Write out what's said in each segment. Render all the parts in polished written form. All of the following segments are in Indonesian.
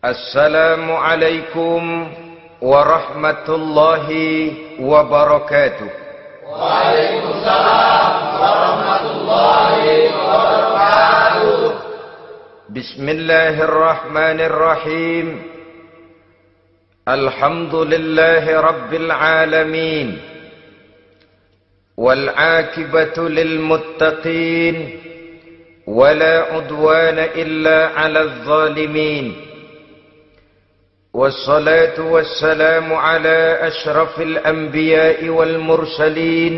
Assalamualaikum warahmatullahi wabarakatuh. Waalaikumsalam warahmatullahi wabarakatuh. Bismillahirrahmanirrahim. Alhamdulillahi rabbil alamin. Wal aqibatu lil muttaqin. Wala udwana illa 'alal zalimin. والصلاة والسلام على أشرف الأنبياء والمرسلين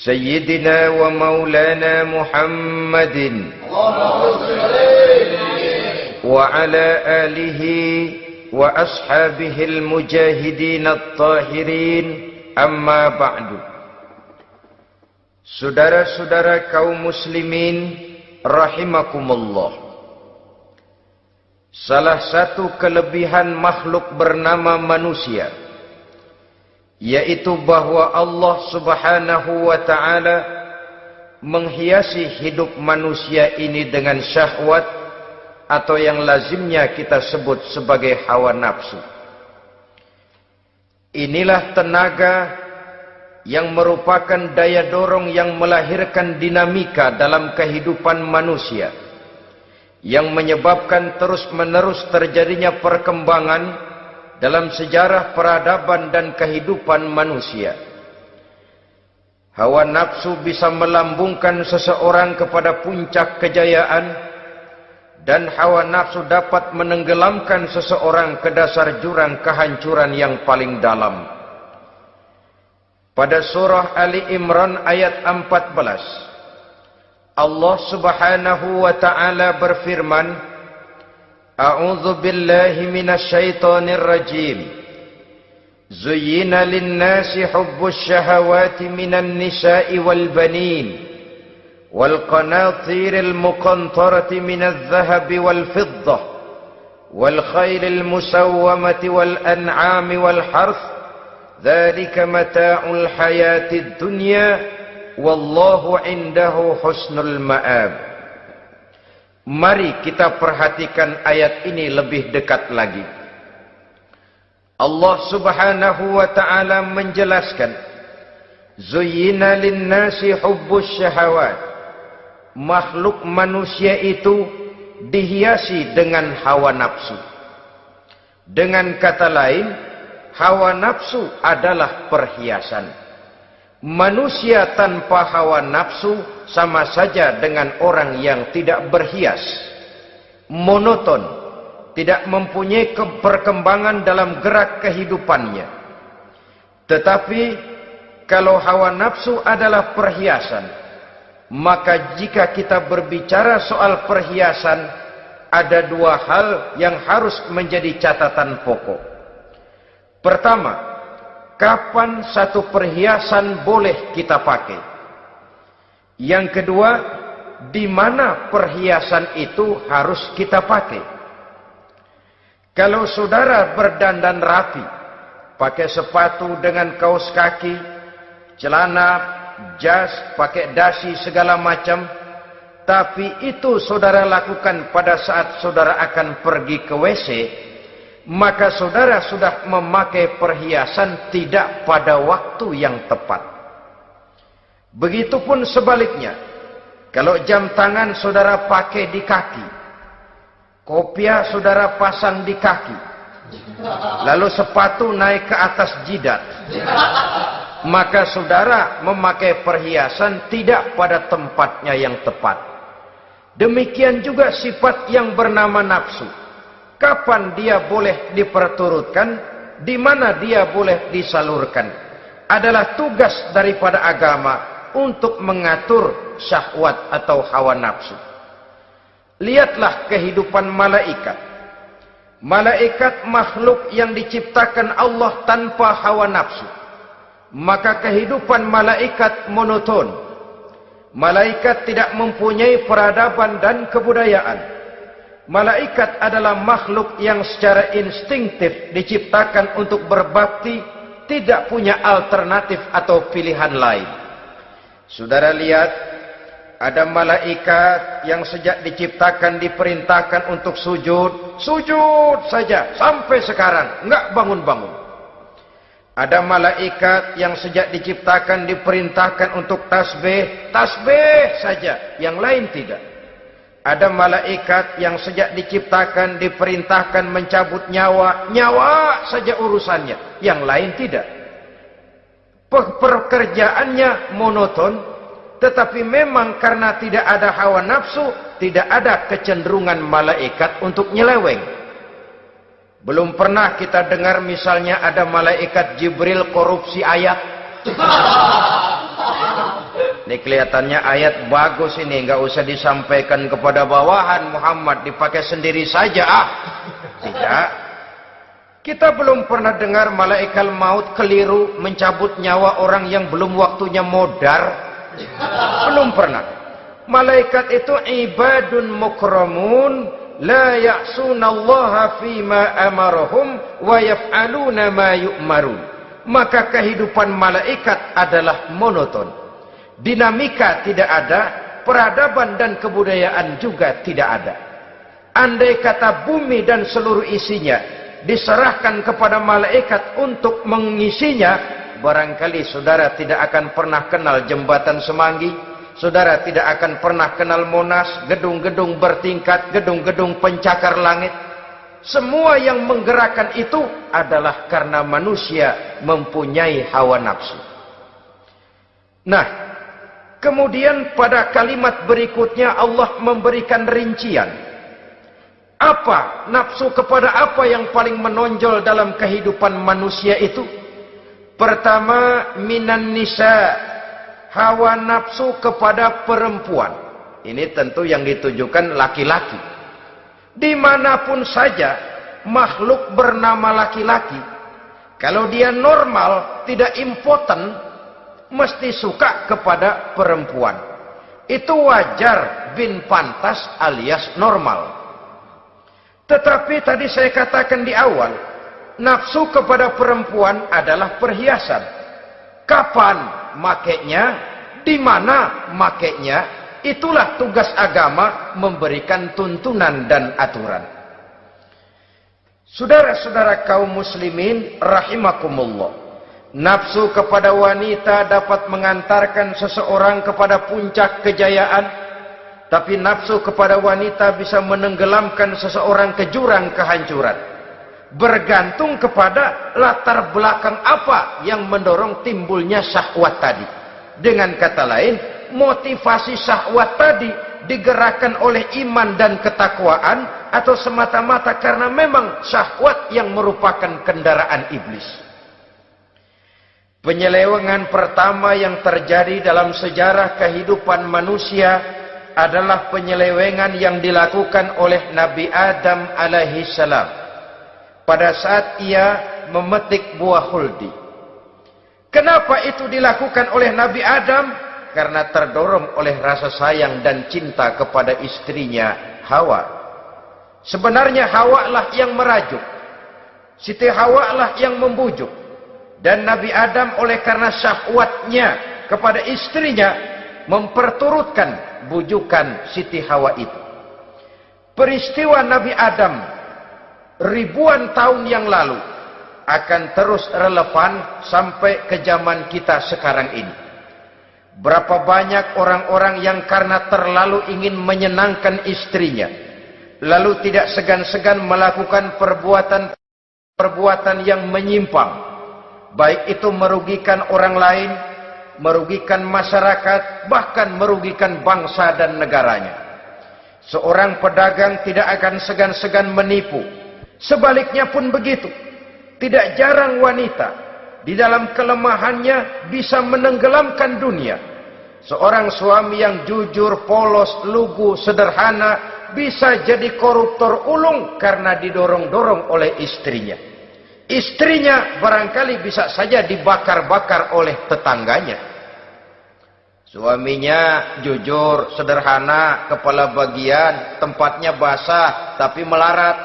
سيدنا ومولانا محمد وعلى آله وأصحابه المجاهدين الطاهرين أما بعد. Saudara-saudara kaum muslimin rahimakumullah. Salah satu kelebihan makhluk bernama manusia, yaitu bahwa Allah subhanahu wa ta'ala menghiasi hidup manusia ini dengan syahwat atau yang lazimnya kita sebut sebagai hawa nafsu. Inilah tenaga yang merupakan daya dorong yang melahirkan dinamika dalam kehidupan manusia, yang menyebabkan terus-menerus terjadinya perkembangan dalam sejarah peradaban dan kehidupan manusia. Hawa nafsu bisa melambungkan seseorang kepada puncak kejayaan, dan hawa nafsu dapat menenggelamkan seseorang ke dasar jurang kehancuran yang paling dalam. Pada surah Ali Imran ayat 14, Allah subhanahu wa ta'ala berfirman, A'udzu billahi minasy syaithanir rajim. Zuyyina lin-nasi hubbus syahawati minan nisa'i wal banin wal qanatiril muqantarati minadh dhahabi wal fiddah wal khaylil musawwamati wal an'ami wal harth. Dzalika mata'ul hayatid dunya. Wallahu indahu husnul ma'ab. Mari kita perhatikan ayat ini lebih dekat lagi. Allah subhanahu wa ta'ala menjelaskan, Zuyyina linnasi hubbus syahawat. Makhluk manusia itu dihiasi dengan hawa nafsu. Dengan kata lain, hawa nafsu adalah perhiasan. Manusia tanpa hawa nafsu sama saja dengan orang yang tidak berhias, monoton, tidak mempunyai perkembangan dalam gerak kehidupannya. Tetapi kalau hawa nafsu adalah perhiasan, maka jika kita berbicara soal perhiasan, ada dua hal yang harus menjadi catatan pokok. Pertama, kapan satu perhiasan boleh kita pakai? Yang kedua, di mana perhiasan itu harus kita pakai? Kalau saudara berdandan rapi, pakai sepatu dengan kaos kaki, celana, jas, pakai dasi segala macam, tapi itu saudara lakukan pada saat saudara akan pergi ke WC, maka saudara sudah memakai perhiasan tidak pada waktu yang tepat. Begitupun sebaliknya, kalau jam tangan saudara pakai di kaki, kopiah saudara pasang di kaki, lalu sepatu naik ke atas jidat, maka saudara memakai perhiasan tidak pada tempatnya yang tepat. Demikian juga sifat yang bernama nafsu. kapan dia boleh diperturutkan, di mana dia boleh disalurkan. Adalah tugas daripada agama untuk mengatur syahwat atau hawa nafsu. Lihatlah kehidupan malaikat. Malaikat makhluk yang diciptakan Allah tanpa hawa nafsu. Maka kehidupan malaikat monoton. Malaikat tidak mempunyai peradaban dan kebudayaan. Malaikat adalah makhluk yang secara instinktif diciptakan untuk berbakti, tidak punya alternatif atau pilihan lain. Saudara lihat, ada malaikat yang sejak diciptakan diperintahkan untuk sujud, sujud saja sampai sekarang, enggak bangun-bangun. Ada malaikat yang sejak diciptakan diperintahkan untuk tasbih, tasbih saja, yang lain tidak. Ada malaikat yang sejak diciptakan diperintahkan mencabut nyawa, nyawa saja urusannya, yang lain tidak. Pekerjaannya monoton, tetapi memang karena tidak ada hawa nafsu, tidak ada kecenderungan malaikat untuk nyeleweng. Belum pernah kita dengar misalnya ada malaikat Jibril korupsi ayat. Ini kelihatannya ayat bagus ini, nggak usah disampaikan kepada bawahan Muhammad, dipakai sendiri saja. Tidak. Kita belum pernah dengar malaikat maut keliru mencabut nyawa orang yang belum waktunya modar. Belum pernah. Malaikat itu ibadun mukramun, la ya'sunallaha fima amarahum wa yaf'aluna ma yu'marun. Maka kehidupan malaikat adalah monoton. Dinamika tidak ada, peradaban dan kebudayaan juga tidak ada. Andai kata bumi dan seluruh isinya diserahkan kepada malaikat untuk mengisinya, barangkali saudara tidak akan pernah kenal jembatan Semanggi, saudara tidak akan pernah kenal Monas, gedung-gedung bertingkat, gedung-gedung pencakar langit. Semua yang menggerakkan itu adalah karena manusia mempunyai hawa nafsu. Nah, kemudian pada kalimat berikutnya Allah memberikan rincian. Apa nafsu kepada apa yang paling menonjol dalam kehidupan manusia itu? Pertama, minan nisa, hawa nafsu kepada perempuan. Ini tentu yang ditujukan laki-laki. Dimanapun saja makhluk bernama laki-laki, kalau dia normal, tidak impoten, mesti suka kepada perempuan. Itu wajar, bin pantas alias normal. Tetapi tadi saya katakan di awal, nafsu kepada perempuan adalah perhiasan. Kapan makainya, di mana makainya, itulah tugas agama memberikan tuntunan dan aturan. Saudara-saudara kaum muslimin rahimakumullah, nafsu kepada wanita dapat mengantarkan seseorang kepada puncak kejayaan, tapi nafsu kepada wanita bisa menenggelamkan seseorang ke jurang kehancuran. Bergantung kepada latar belakang apa yang mendorong timbulnya syahwat tadi. Dengan kata lain, motivasi syahwat tadi digerakkan oleh iman dan ketakwaan, atau semata-mata karena memang syahwat yang merupakan kendaraan iblis. Penyelewengan pertama yang terjadi dalam sejarah kehidupan manusia adalah penyelewengan yang dilakukan oleh Nabi Adam alaihissalam pada saat ia memetik buah huldi. Kenapa itu dilakukan oleh Nabi Adam? Karena terdorong oleh rasa sayang dan cinta kepada istrinya Hawa. Sebenarnya Hawa lah yang merajuk, Siti Hawa lah yang membujuk. Dan Nabi Adam oleh karena syahwatnya kepada istrinya memperturutkan bujukan Siti Hawa itu. Peristiwa Nabi Adam ribuan tahun yang lalu akan terus relevan sampai ke zaman kita sekarang ini. Berapa banyak orang-orang yang karena terlalu ingin menyenangkan istrinya, lalu tidak segan-segan melakukan perbuatan yang menyimpang, baik itu merugikan orang lain, merugikan masyarakat, bahkan merugikan bangsa dan negaranya. Seorang pedagang tidak akan segan-segan menipu, Sebaliknya pun begitu. Tidak jarang wanita di dalam kelemahannya bisa menenggelamkan dunia. Seorang suami yang jujur, polos, lugu, sederhana bisa jadi koruptor ulung karena didorong-dorong oleh istrinya. Istrinya barangkali bisa saja dibakar-bakar oleh tetangganya. Suaminya jujur, sederhana, kepala bagian, tempatnya basah tapi melarat.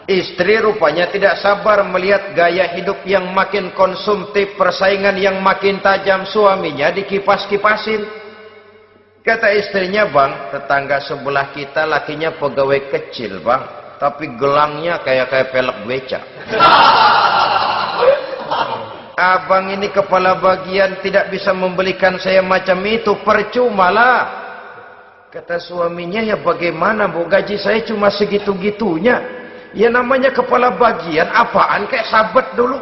Istri rupanya tidak sabar melihat gaya hidup yang makin konsumtif, persaingan yang makin tajam. Suaminya dikipas-kipasin. Kata istrinya, "Bang, tetangga sebelah kita lakinya pegawai kecil, Bang, tapi gelangnya kayak pelek beca. Abang ini kepala bagian tidak bisa membelikan saya macam itu, percumalah." Kata suaminya, "Ya bagaimana, Bu, gaji saya cuma segitu-gitunya. Ya namanya kepala bagian, apaan, kayak sabet dulu."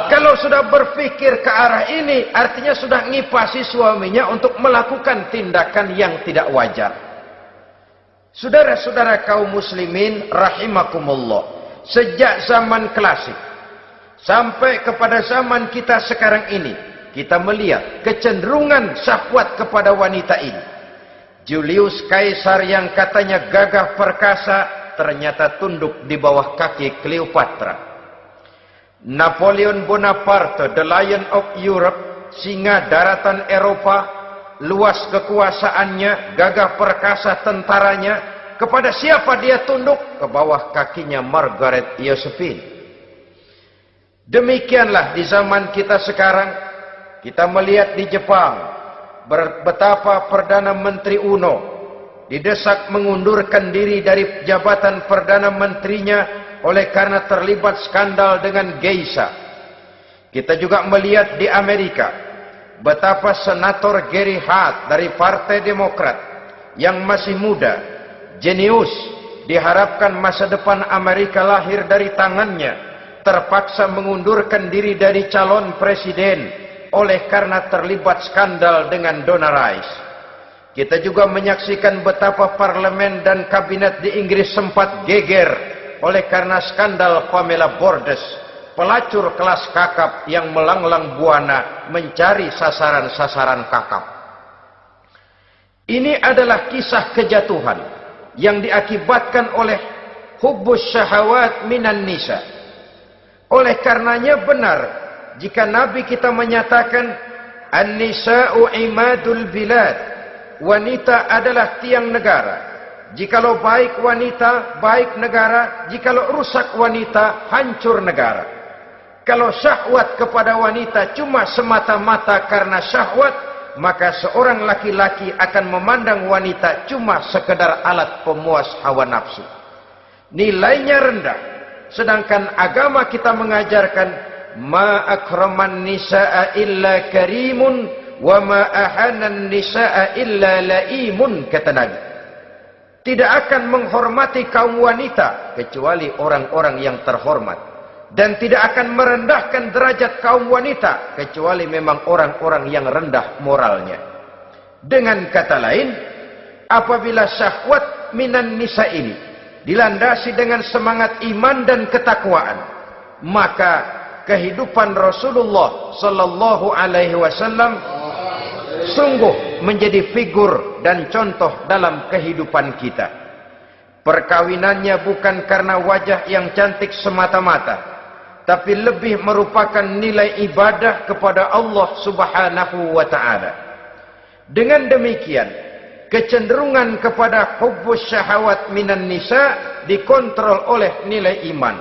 Kalau sudah berpikir ke arah ini, artinya sudah ngipasi suaminya untuk melakukan tindakan yang tidak wajar. Saudara-saudara kaum muslimin rahimakumullah, sejak zaman klasik sampai kepada zaman kita sekarang ini, kita melihat kecenderungan syahwat kepada wanita ini. Julius Caesar yang katanya gagah perkasa ternyata tunduk di bawah kaki Cleopatra. Napoleon Bonaparte, the Lion of Europe, singa daratan Eropa, luas kekuasaannya, gagah perkasa tentaranya, kepada siapa dia tunduk? Ke bawah kakinya Margaret Josephine. Demikianlah di zaman kita sekarang, kita melihat di Jepang, betapa Perdana Menteri Uno didesak mengundurkan diri dari jabatan Perdana Menterinya oleh karena terlibat skandal dengan geisha. Kita juga melihat di Amerika, betapa Senator Gary Hart dari Partai Demokrat yang masih muda, jenius, diharapkan masa depan Amerika lahir dari tangannya, terpaksa mengundurkan diri dari calon presiden oleh karena terlibat skandal dengan Donna Rice. Kita juga menyaksikan betapa parlemen dan kabinet di Inggris sempat geger oleh karena skandal Pamela Bordes, pelacur kelas kakap yang melanglang buana mencari sasaran-sasaran kakap. Ini adalah kisah kejatuhan yang diakibatkan oleh hubbus syahawat minan nisa. Oleh karenanya benar jika Nabi kita menyatakan an-nisa'u imadul bilad, wanita adalah tiang negara. Jikalau baik wanita, baik negara. Jikalau rusak wanita, hancur negara. Kalau syahwat kepada wanita cuma semata-mata karena syahwat, maka seorang laki-laki akan memandang wanita cuma sekedar alat pemuas hawa nafsu. Nilainya rendah. Sedangkan agama kita mengajarkan ma akraman nisa'a illa karimun wa ma ahanan nisa'a illa laimun, kata Nabi. Tidak akan menghormati kaum wanita kecuali orang-orang yang terhormat, dan tidak akan merendahkan derajat kaum wanita kecuali memang orang-orang yang rendah moralnya. Dengan kata lain, apabila syahwat minan nisa ini dilandasi dengan semangat iman dan ketakwaan, maka kehidupan Rasulullah sallallahu alaihi wasallam sungguh menjadi figur dan contoh dalam kehidupan kita. Perkawinannya bukan karena wajah yang cantik semata-mata, tapi lebih merupakan nilai ibadah kepada Allah Subhanahu wa ta'ala. Dengan demikian, kecenderungan kepada hubbus syahawat minan nisa dikontrol oleh nilai iman.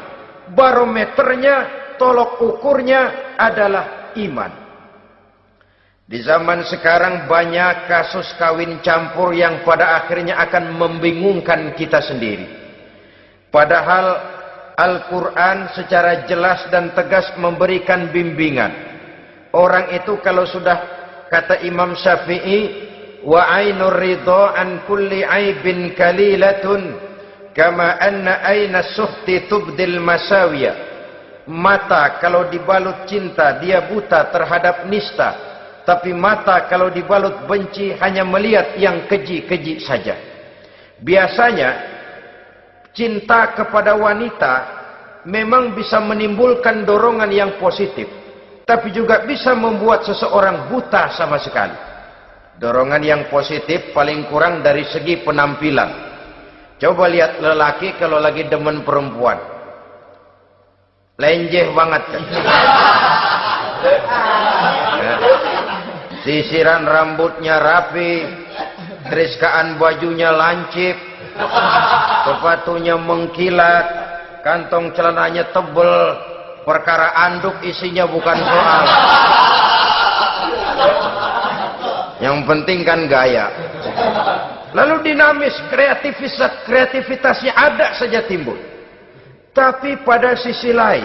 Barometernya, tolok ukurnya adalah iman. Di zaman sekarang banyak kasus kawin campur yang pada akhirnya akan membingungkan kita sendiri. Padahal Al-Quran secara jelas dan tegas memberikan bimbingan. Orang itu kalau sudah, kata Imam Syafi'i, wa ainur ridha an kulli aibin kalilatun kama anna aina suhti tubdil masawiya. Mata kalau dibalut cinta dia buta terhadap nista, tapi mata kalau dibalut benci hanya melihat yang keji-keji saja. Biasanya cinta kepada wanita memang bisa menimbulkan dorongan yang positif, tapi juga bisa membuat seseorang buta sama sekali. Dorongan yang positif paling kurang dari segi penampilan. Coba lihat lelaki kalau lagi demen perempuan, lenjeh banget kan. Sisiran rambutnya rapi, teriskaan bajunya lancip, sepatunya mengkilat, kantong celananya tebel, perkara anduk isinya bukan soal. Yang penting kan gaya. Lalu dinamis, kreativitasnya ada saja timbul. Tapi pada sisi lain,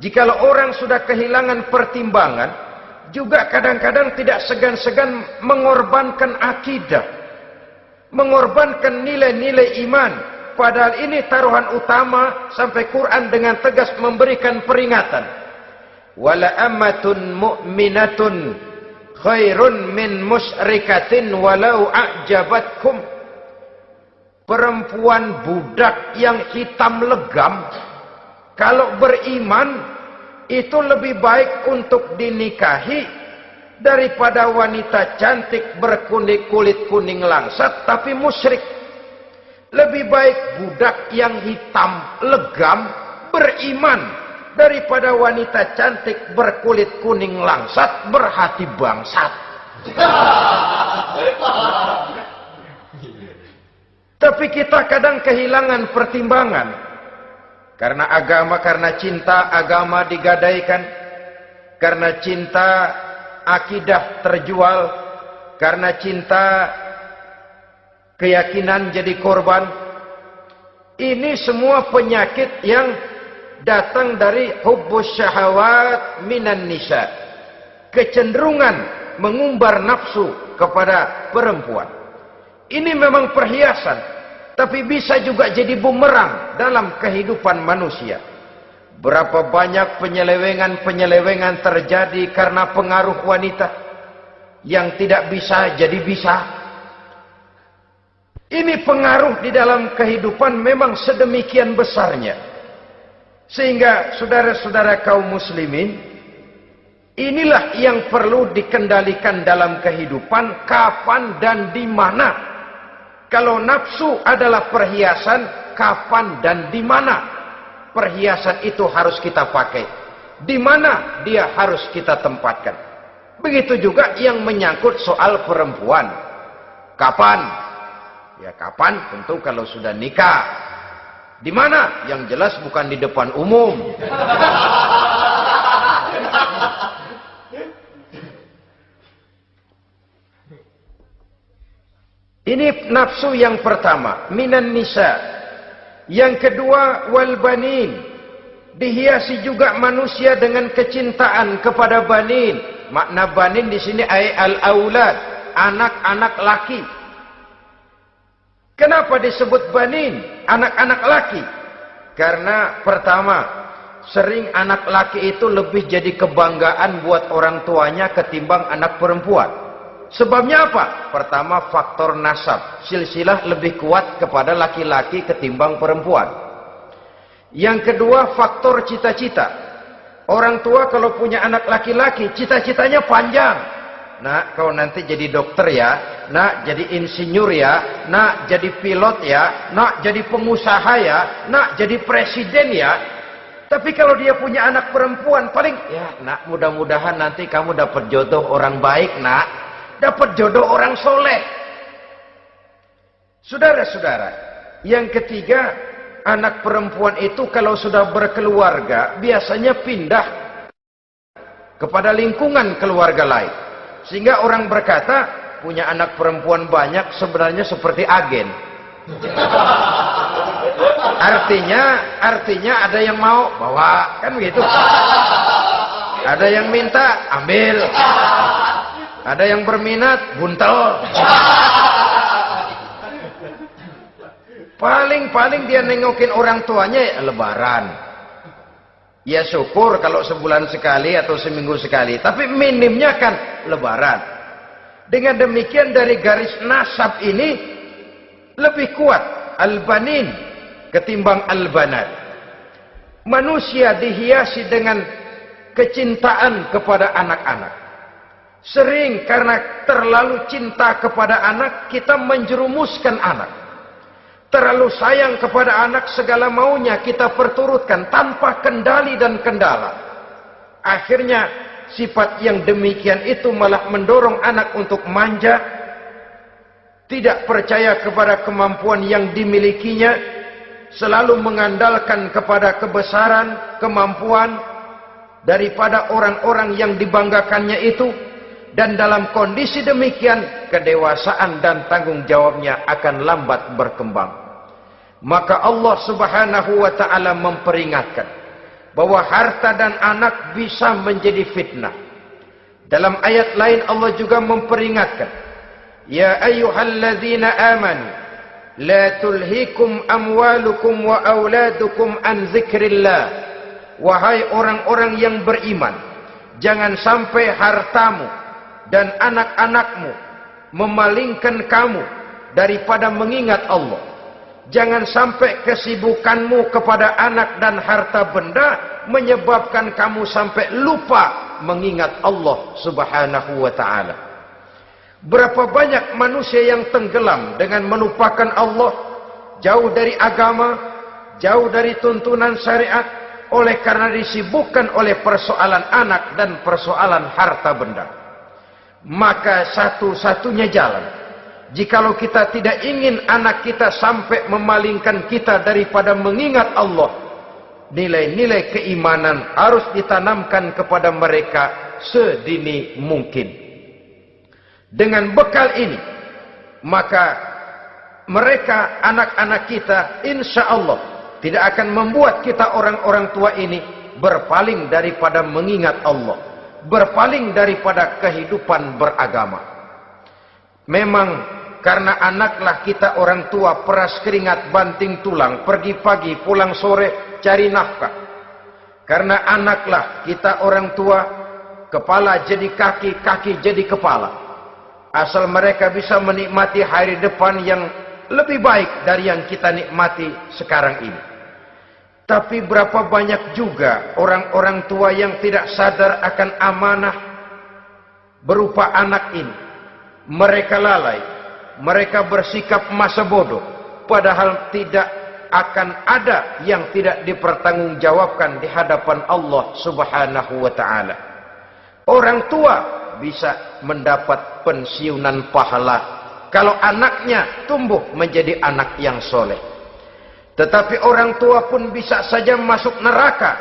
jikalau orang sudah kehilangan pertimbangan, juga kadang-kadang tidak segan-segan mengorbankan akidah, mengorbankan nilai-nilai iman. Padahal ini taruhan utama, sampai Quran dengan tegas memberikan peringatan. Wala ammatun mu'minatun khairun min musyrikatin walau a'jabatkum. Perempuan budak yang hitam legam, kalau beriman, itu lebih baik untuk dinikahi daripada wanita cantik berkulit kuning langsat tapi musyrik. Lebih baik budak yang hitam legam beriman daripada wanita cantik berkulit kuning langsat berhati bangsat. Tapi kita kadang kehilangan pertimbangan. Karena agama, karena cinta agama digadaikan, karena cinta akidah terjual, karena cinta keyakinan jadi korban. Ini semua penyakit yang datang dari hubbus syahawat minan nisa, kecenderungan mengumbar nafsu kepada perempuan. Ini memang perhiasan, tapi bisa juga jadi bumerang dalam kehidupan manusia. Berapa banyak penyelewengan terjadi karena pengaruh wanita yang tidak bisa jadi bisa. Ini pengaruh di dalam kehidupan memang sedemikian besarnya, sehingga saudara-saudara kaum muslimin, inilah yang perlu dikendalikan dalam kehidupan, kapan dan di mana. Kalau nafsu adalah perhiasan, kapan dan di mana perhiasan itu harus kita pakai, di mana dia harus kita tempatkan. Begitu juga yang menyangkut soal perempuan. Kapan? Ya kapan tentu kalau sudah nikah. Di mana? Yang jelas bukan di depan umum. Ini nafsu yang pertama, minan nisa. Yang kedua, wal banin. Dihiasi juga manusia dengan kecintaan kepada banin. Makna banin di sini al-aulad, anak-anak laki. Kenapa disebut banin, anak-anak laki? Karena pertama, sering anak laki itu lebih jadi kebanggaan buat orang tuanya ketimbang anak perempuan. Sebabnya apa? Pertama, faktor nasab. Silsilah lebih kuat kepada laki-laki ketimbang perempuan. Yang kedua, faktor cita-cita. Orang tua kalau punya anak laki-laki, cita-citanya panjang. Nak, kau nanti jadi dokter ya. Nak, jadi insinyur ya. Nak, jadi pilot ya. Nak, jadi pengusaha ya. Nak, jadi presiden ya. Tapi kalau dia punya anak perempuan, paling, ya nak, mudah-mudahan nanti kamu dapat jodoh orang baik nak. Dapat jodoh orang soleh. Saudara-saudara, yang ketiga, anak perempuan itu kalau sudah berkeluarga biasanya pindah kepada lingkungan keluarga lain, sehingga orang berkata punya anak perempuan banyak sebenarnya seperti agen. Artinya ada yang mau bawa, kan begitu. Ada yang minta ambil, ada yang berminat buntel. Paling dia nengokin orang tuanya ya lebaran. Ya syukur kalau sebulan sekali atau seminggu sekali, tapi minimnya kan lebaran. Dengan demikian dari garis nasab ini lebih kuat al-banin ketimbang al-banat. Manusia dihiasi dengan kecintaan kepada anak-anak. Sering karena terlalu cinta kepada anak, kita menjerumuskan anak. Terlalu sayang kepada anak, segala maunya kita perturutkan tanpa kendali dan kendala. Akhirnya sifat yang demikian itu malah mendorong anak untuk manja, tidak percaya kepada kemampuan yang dimilikinya, selalu mengandalkan kepada kebesaran, kemampuan daripada orang-orang yang dibanggakannya itu. Dan dalam kondisi demikian, kedewasaan dan tanggung jawabnya akan lambat berkembang. Maka Allah Subhanahu wa ta'ala memperingatkan bahwa harta dan anak bisa menjadi fitnah. Dalam ayat lain Allah juga memperingatkan, ya ayyuhalladzina amanu la tulhikum amwalukum wa auladukum an zikrillah. Wahai orang-orang yang beriman, jangan sampai hartamu dan anak-anakmu memalingkan kamu daripada mengingat Allah. Jangan sampai kesibukanmu kepada anak dan harta benda menyebabkan kamu sampai lupa mengingat Allah Subhanahu wa ta'ala. Berapa banyak manusia yang tenggelam dengan melupakan Allah, jauh dari agama, jauh dari tuntunan syariat, oleh karena disibukkan oleh persoalan anak dan persoalan harta benda. Maka satu-satunya jalan, jikalau kita tidak ingin anak kita sampai memalingkan kita daripada mengingat Allah, nilai-nilai keimanan harus ditanamkan kepada mereka sedini mungkin. Dengan bekal ini, maka mereka, anak-anak kita, insya Allah tidak akan membuat kita orang-orang tua ini berpaling daripada mengingat Allah, berpaling daripada kehidupan beragama. Memang karena anaklah kita orang tua peras keringat banting tulang, pergi pagi pulang sore cari nafkah. Karena anaklah kita orang tua, kepala jadi kaki, kaki jadi kepala. Asal mereka bisa menikmati hari depan yang lebih baik dari yang kita nikmati sekarang ini. Tapi berapa banyak juga orang-orang tua yang tidak sadar akan amanah berupa anak ini. Mereka lalai, mereka bersikap masa bodoh, padahal tidak akan ada yang tidak dipertanggungjawabkan di hadapan Allah Subhanahu wa ta'ala. Orang tua bisa mendapat pensiunan pahala kalau anaknya tumbuh menjadi anak yang soleh. Tetapi orang tua pun bisa saja masuk neraka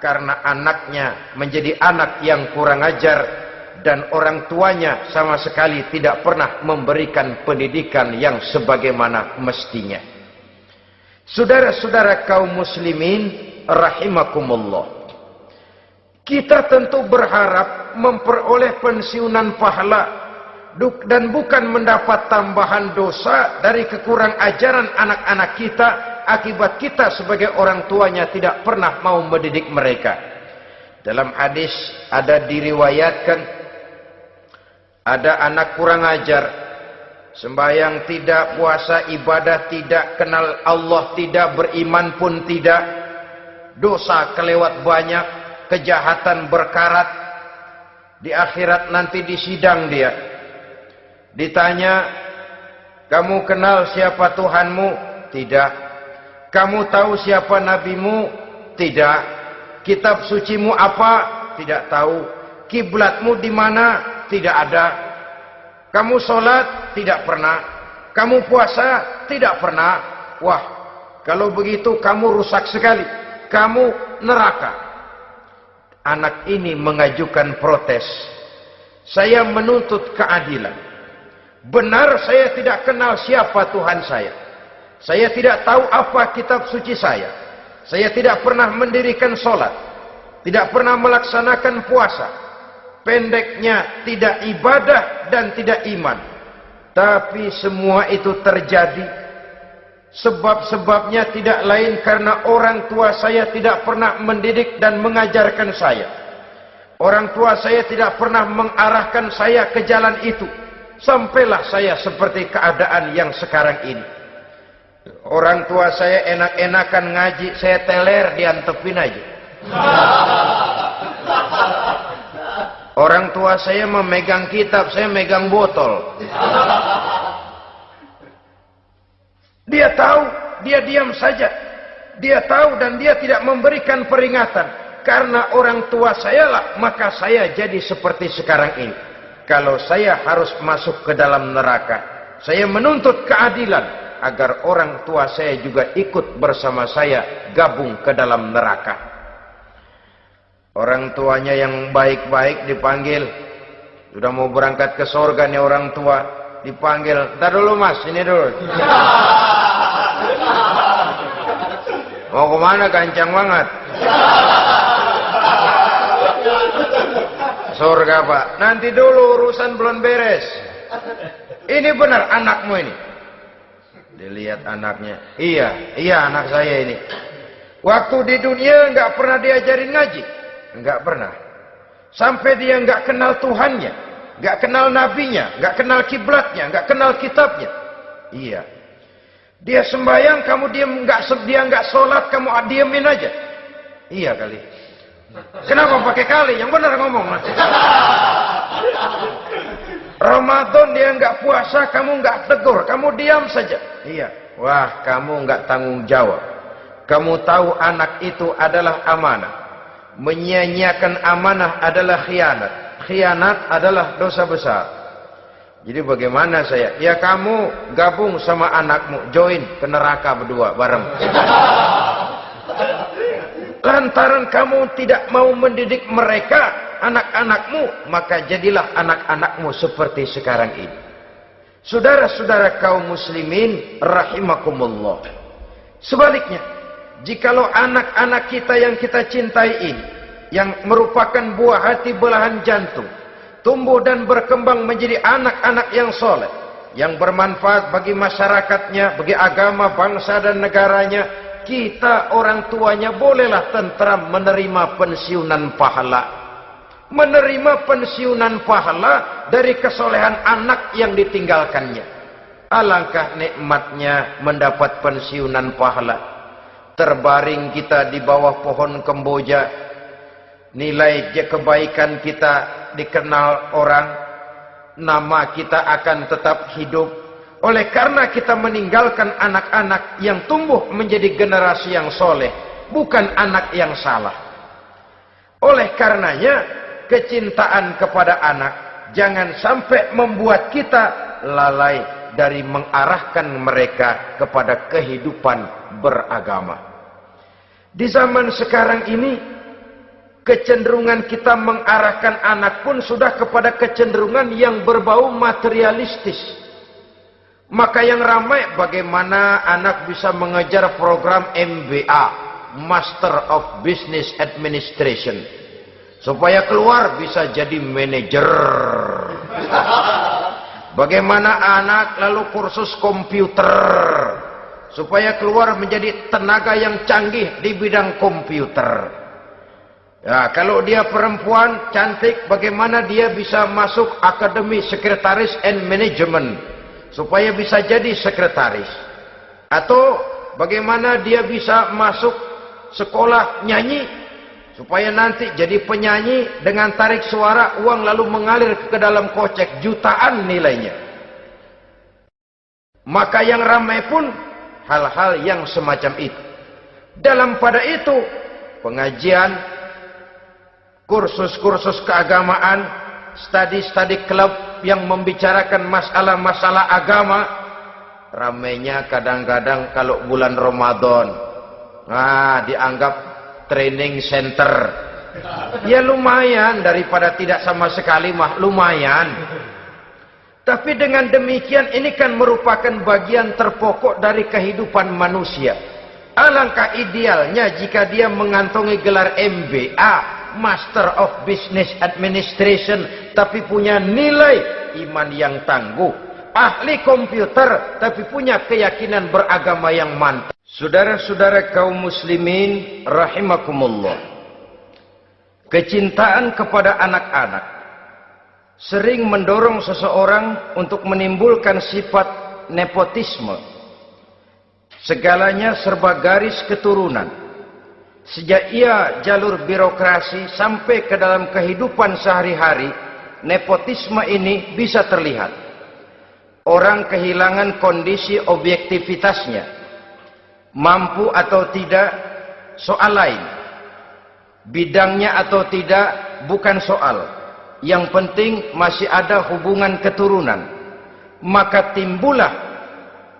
karena anaknya menjadi anak yang kurang ajar dan orang tuanya sama sekali tidak pernah memberikan pendidikan yang sebagaimana mestinya. Saudara-saudara kaum muslimin rahimakumullah, kita tentu berharap memperoleh pensiunan pahala dan bukan mendapat tambahan dosa dari kekurang ajaran anak-anak kita akibat kita sebagai orang tuanya tidak pernah mau mendidik mereka. Dalam hadis ada diriwayatkan, ada anak kurang ajar, sembahyang tidak, puasa ibadah tidak, kenal Allah tidak, beriman pun tidak, dosa kelewat banyak, kejahatan berkarat. Di akhirat nanti disidang dia, ditanya, kamu kenal siapa Tuhanmu? Tidak. Kamu tahu siapa nabimu? Tidak. Kitab sucimu apa? Tidak tahu. Kiblatmu di mana? Tidak ada. Kamu sholat? Tidak pernah. Kamu puasa? Tidak pernah. Wah, kalau begitu kamu rusak sekali, kamu neraka. Anak ini mengajukan protes. Saya menuntut keadilan. Benar saya tidak kenal siapa Tuhan saya. Saya tidak tahu apa kitab suci saya. Saya tidak pernah mendirikan sholat. Tidak pernah melaksanakan puasa. Pendeknya tidak ibadah dan tidak iman. Tapi semua itu terjadi. Sebab-sebabnya tidak lain karena orang tua saya tidak pernah mendidik dan mengajarkan saya. Orang tua saya tidak pernah mengarahkan saya ke jalan itu. Sampailah saya seperti keadaan yang sekarang ini. Orang tua saya enak-enakan ngaji, saya teler diantepin aja. Orang tua saya memegang kitab, saya megang botol. Dia tahu, dia diam saja. Dia tahu dan dia tidak memberikan peringatan. Karena orang tua saya lah, maka saya jadi seperti sekarang ini. Kalau saya harus masuk ke dalam neraka, saya menuntut keadilan agar orang tua saya juga ikut bersama saya gabung ke dalam neraka. Orang tuanya yang baik-baik dipanggil, sudah mau berangkat ke surga nih orang tua, dipanggil, "Ntar dulu mas, ini dulu." Mau kemana, gancang banget? Surga pak, nanti dulu urusan belum beres. Ini benar anakmu ini? Dilihat anaknya, iya anak saya ini. Waktu di dunia nggak pernah diajarin ngaji, nggak pernah. Sampai dia nggak kenal Tuhannya, nggak kenal nabinya, nggak kenal kiblatnya, nggak kenal kitabnya. Iya. Dia sembahyang, kamu dia nggak sholat, kamu diemin aja. Iya kali. Kenapa pakai kali? Yang benar ngomong. Ramadan dia nggak puasa, kamu nggak tegur, kamu diam saja. Iya. Wah, kamu nggak tanggung jawab. Kamu tahu anak itu adalah amanah. Menyia-nyiakan amanah adalah khianat. Khianat adalah dosa besar. Jadi bagaimana saya? Ya kamu gabung sama anakmu, join ke neraka berdua bareng. Lantaran kamu tidak mau mendidik mereka, anak-anakmu, maka jadilah anak-anakmu seperti sekarang ini. Saudara-saudara kaum muslimin rahimakumullah. Sebaliknya, jikalau anak-anak kita yang kita cintai ini, yang merupakan buah hati belahan jantung, tumbuh dan berkembang menjadi anak-anak yang soleh, yang bermanfaat bagi masyarakatnya, bagi agama, bangsa dan negaranya, kita orang tuanya bolehlah tentram menerima pensiunan pahala. Menerima pensiunan pahala dari kesolehan anak yang ditinggalkannya. Alangkah nikmatnya mendapat pensiunan pahala. Terbaring kita di bawah pohon kemboja, nilai kebaikan kita dikenal orang, nama kita akan tetap hidup. Oleh karena kita meninggalkan anak-anak yang tumbuh menjadi generasi yang soleh, bukan anak yang salah. Oleh karenanya, kecintaan kepada anak jangan sampai membuat kita lalai dari mengarahkan mereka kepada kehidupan beragama. Di zaman sekarang ini, kecenderungan kita mengarahkan anak pun sudah kepada kecenderungan yang berbau materialistis. Maka yang ramai bagaimana anak bisa mengejar program MBA, Master of Business Administration, supaya keluar bisa jadi manajer. Bagaimana anak lalu kursus komputer, supaya keluar menjadi tenaga yang canggih di bidang komputer. Ya, kalau dia perempuan cantik, bagaimana dia bisa masuk Akademi Sekretaris and Management, supaya bisa jadi sekretaris. Atau bagaimana dia bisa masuk sekolah nyanyi, supaya nanti jadi penyanyi dengan tarik suara, uang lalu mengalir ke dalam kocek jutaan nilainya. Maka yang ramai pun hal-hal yang semacam itu. Dalam pada itu, pengajian, kursus-kursus keagamaan, studi-studi klub yang membicarakan masalah-masalah agama, ramainya kadang-kadang kalau bulan Ramadan, dianggap training center. Ya lumayan, daripada tidak sama sekali mah lumayan. Tapi dengan demikian ini kan merupakan bagian terpokok dari kehidupan manusia. Alangkah idealnya jika dia mengantongi gelar MBA, Master of Business Administration, tapi punya nilai iman yang tangguh, ahli komputer, tapi punya keyakinan beragama yang mantap. Saudara-saudara kaum muslimin rahimakumullah, kecintaan kepada anak-anak sering mendorong seseorang untuk menimbulkan sifat nepotisme, Segalanya serba garis keturunan. Sejak ia jalur birokrasi sampai ke dalam kehidupan sehari-hari, nepotisme ini bisa terlihat. Orang kehilangan kondisi objektivitasnya. Mampu atau tidak, soal lain. Bidangnya atau tidak, bukan soal. Yang penting masih ada hubungan keturunan. Maka timbullah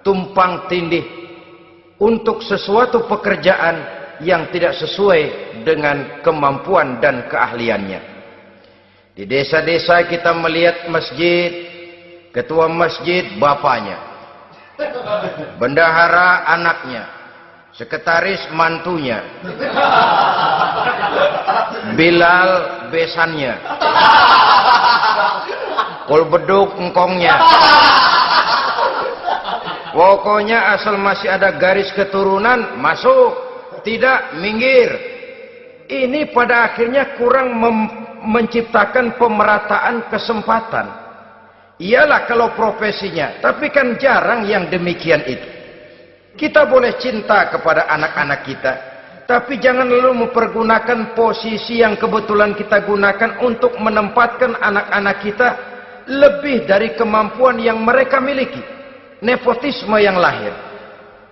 tumpang tindih untuk sesuatu pekerjaan yang tidak sesuai dengan kemampuan dan keahliannya. Di desa-desa kita melihat masjid, ketua masjid bapaknya, bendahara anaknya, sekretaris mantunya, Bilal besannya, kolbeduk engkongnya. Pokoknya asal masih ada garis keturunan, masuk, tidak, minggir. Ini pada akhirnya kurang menciptakan pemerataan kesempatan. Iyalah kalau profesinya, tapi kan jarang yang demikian itu. Kita boleh cinta kepada anak-anak kita, tapi jangan lalu mempergunakan posisi yang kebetulan kita gunakan untuk menempatkan anak-anak kita lebih dari kemampuan yang mereka miliki. Nepotisme yang lahir.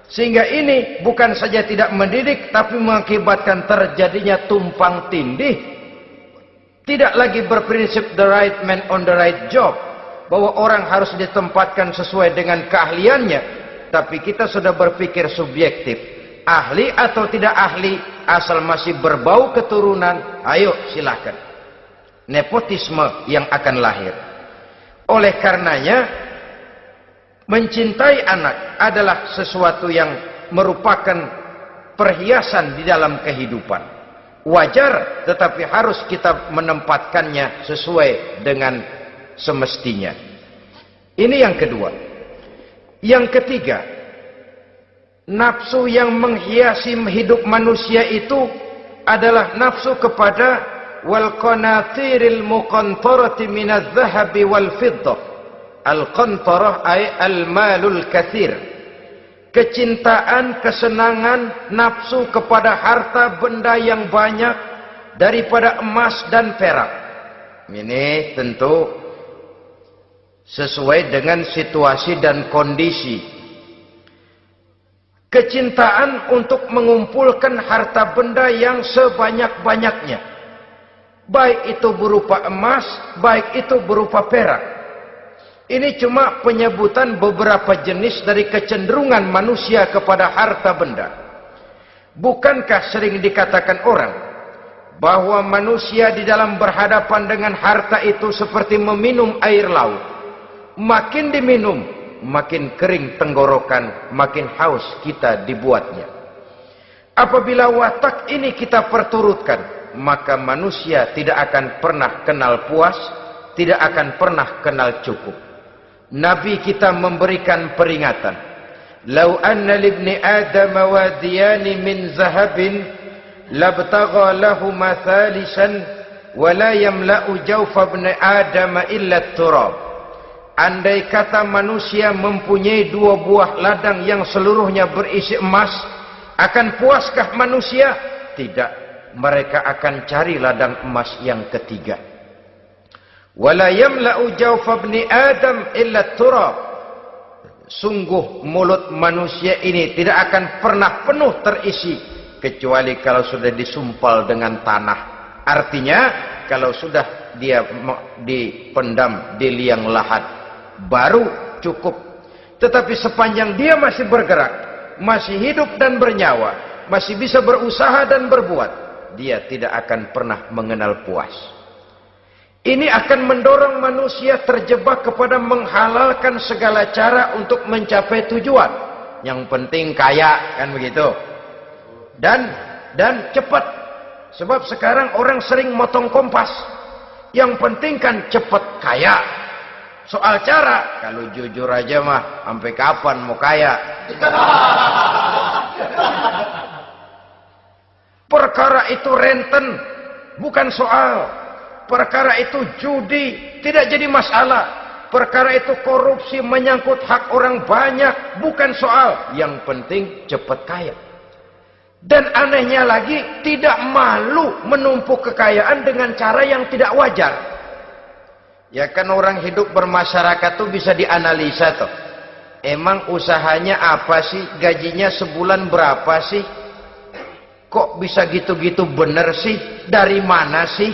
Sehingga ini bukan saja tidak mendidik, tapi mengakibatkan terjadinya tumpang tindih. Tidak lagi berprinsip the right man on the right job, bahwa orang harus ditempatkan sesuai dengan keahliannya, tapi kita sudah berpikir subjektif. Ahli atau tidak ahli, asal masih berbau keturunan, ayo silahkan. Nepotisme yang akan lahir. Oleh karenanya, mencintai anak adalah sesuatu yang merupakan perhiasan di dalam kehidupan. Wajar, tetapi harus kita menempatkannya sesuai dengan semestinya. Ini yang kedua. Yang ketiga, nafsu yang menghiasi hidup manusia itu adalah nafsu kepada wal qanatiril muqantarati minadz zahabi wal fiddah. Al-qantarah ay al-malul katsir. Kecintaan, kesenangan, nafsu kepada harta benda yang banyak daripada emas dan perak. Ini tentu sesuai dengan situasi dan kondisi. Kecintaan untuk mengumpulkan harta benda yang sebanyak-banyaknya. Baik itu berupa emas, baik itu berupa perak. Ini cuma penyebutan beberapa jenis dari kecenderungan manusia kepada harta benda. Bukankah sering dikatakan orang bahwa manusia di dalam berhadapan dengan harta itu seperti meminum air laut. Makin diminum, makin kering tenggorokan, makin haus kita dibuatnya. Apabila watak ini kita perturutkan, maka manusia tidak akan pernah kenal puas, tidak akan pernah kenal cukup. Nabi kita memberikan peringatan. Lau anna libni Adam wadiyani min zahabin labtagha lahuma thalisan wa la yamla'u jawfa ibni Adam illa turab. Andai kata manusia mempunyai dua buah ladang yang seluruhnya berisi emas, akan puaskah manusia? Tidak. Mereka akan cari ladang emas yang ketiga. Wala yamla'u jawfa ibni Adam illa turab. Sungguh mulut manusia ini tidak akan pernah penuh terisi kecuali kalau sudah disumpal dengan tanah. Artinya kalau sudah dia dipendam di liang lahat baru cukup. Tetapi sepanjang dia masih bergerak, masih hidup dan bernyawa, masih bisa berusaha dan berbuat, dia tidak akan pernah mengenal puas. Ini akan mendorong manusia terjebak kepada menghalalkan segala cara untuk mencapai tujuan. Yang penting kaya, kan begitu. Dan cepat. Sebab sekarang orang sering motong kompas. Yang penting kan cepat kaya. Soal cara, kalau jujur aja mah, sampai kapan mau kaya? Perkara itu renten, bukan soal. Perkara itu judi, tidak jadi masalah. perkara itu korupsi, menyangkut hak orang banyak, bukan soal. Yang penting cepat kaya. Dan anehnya lagi, tidak malu menumpuk kekayaan dengan cara yang tidak wajar. Ya kan orang hidup bermasyarakat tuh bisa dianalisa tuh. Emang usahanya apa sih? Gajinya sebulan berapa sih? Kok bisa gitu-gitu bener sih? Dari mana sih?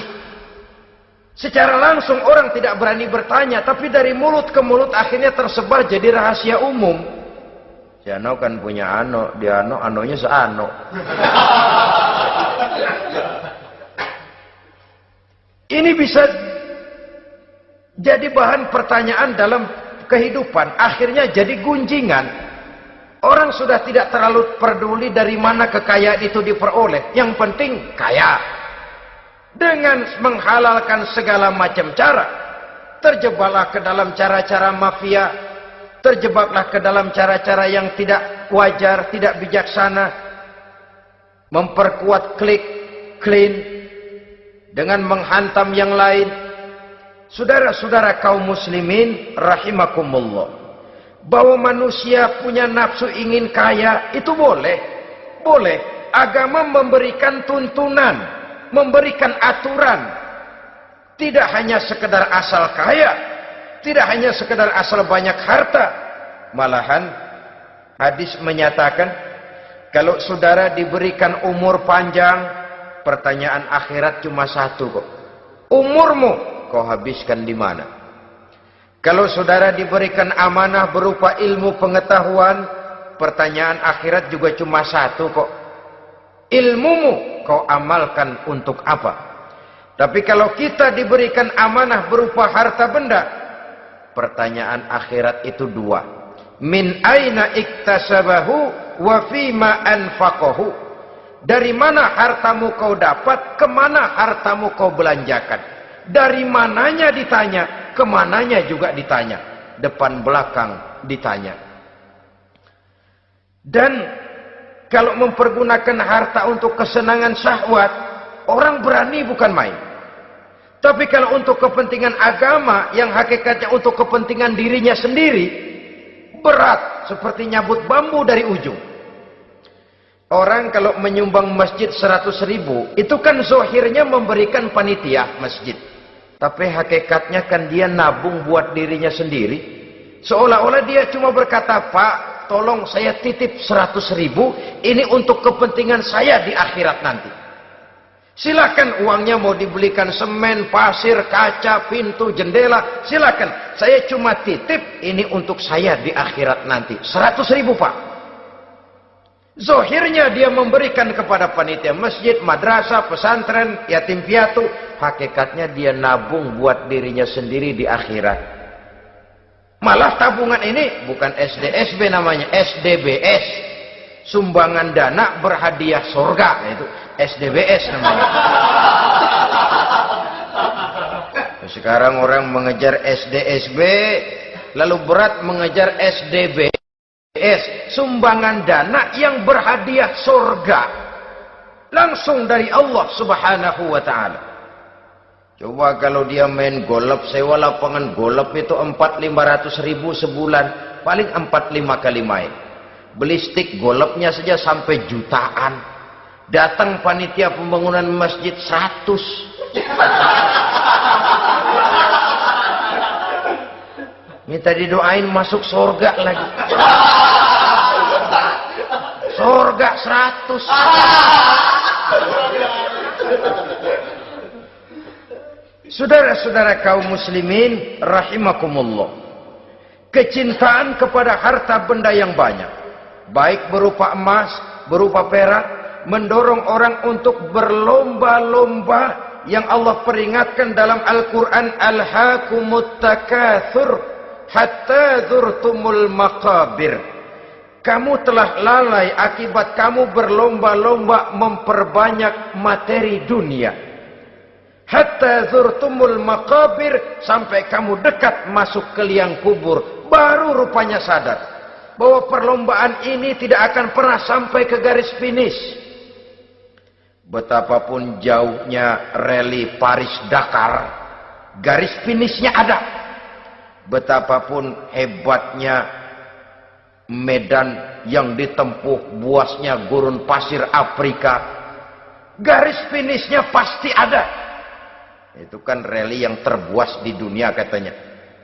Secara langsung orang tidak berani bertanya, tapi dari mulut ke mulut akhirnya tersebar jadi rahasia umum. Si Ano kan punya Ano, dia Ano, Anonya seano. Ini bisa jadi bahan pertanyaan dalam kehidupan, akhirnya jadi gunjingan. Orang sudah tidak terlalu peduli dari mana kekayaan itu diperoleh, yang penting kaya. Dengan menghalalkan segala macam cara, terjebaklah ke dalam cara-cara mafia, terjebaklah ke dalam cara-cara yang tidak wajar, tidak bijaksana, memperkuat klik, clean, dengan menghantam yang lain. Saudara-saudara kaum muslimin rahimakumullah, bahwa manusia punya nafsu ingin kaya itu boleh. Agama memberikan tuntunan, memberikan aturan. Tidak hanya sekedar asal kaya, tidak hanya sekedar asal banyak harta. Malahan hadis menyatakan, kalau saudara diberikan umur panjang, pertanyaan akhirat cuma satu kok. Umurmu kau habiskan di mana? Kalau saudara diberikan amanah berupa ilmu pengetahuan, pertanyaan akhirat juga cuma satu kok. Ilmumu kau amalkan untuk apa? Tapi kalau kita diberikan amanah berupa harta benda, pertanyaan akhirat itu dua. Min aina iktasabahu wa fima anfaqahu. Dari mana hartamu kau dapat, kemana hartamu kau belanjakan. Dari mananya ditanya, kemananya juga ditanya. Depan belakang ditanya. Dan kalau mempergunakan harta untuk kesenangan syahwat, orang berani bukan main. Tapi kalau untuk kepentingan agama, yang hakikatnya untuk kepentingan dirinya sendiri, berat seperti nyabut bambu dari ujung. Orang kalau menyumbang masjid 100.000, itu kan zohirnya memberikan panitia masjid. Tapi hakikatnya kan dia nabung buat dirinya sendiri. Seolah-olah dia cuma berkata, Pak, tolong saya titip 100.000, ini untuk kepentingan saya di akhirat nanti. Silakan uangnya mau dibelikan semen, pasir, kaca, pintu, jendela, silakan. Saya cuma titip, ini untuk saya di akhirat nanti. 100.000 Pak. Zohirnya dia memberikan kepada panitia masjid, madrasah, pesantren, yatim piatu. Hakikatnya dia nabung buat dirinya sendiri di akhirat. Malah tabungan ini bukan SDSB namanya, SDBS. Sumbangan dana berhadiah surga, itu SDBS namanya. Sekarang orang mengejar SDSB, lalu berat mengejar SDBS, sumbangan dana yang berhadiah surga langsung dari Allah Subhanahu wa taala. Coba kalau dia main golf, sewa lapangan golf itu 400-500 ribu sebulan, paling 4-5 kali main. Beli stick golfnya saja sampai jutaan. Datang panitia pembangunan masjid 100. Minta didoain masuk surga lagi. Surga 100. Saudara-saudara kaum muslimin rahimakumullah, kecintaan kepada harta benda yang banyak, baik berupa emas, berupa perak, mendorong orang untuk berlomba-lomba yang Allah peringatkan dalam Al-Quran, alhaakumut takatsur hatta zurtumul maqabir. Kamu telah lalai akibat kamu berlomba-lomba memperbanyak materi dunia. Hatta zurtumul maqabir, sampai kamu dekat masuk ke liang kubur, baru rupanya sadar bahwa perlombaan ini tidak akan pernah sampai ke garis finish. Betapapun jauhnya rally Paris-Dakar, garis finishnya ada. betapapun hebatnya medan yang ditempuh, buasnya gurun pasir Afrika, garis finishnya pasti ada. Itu kan rally yang terbuas di dunia katanya,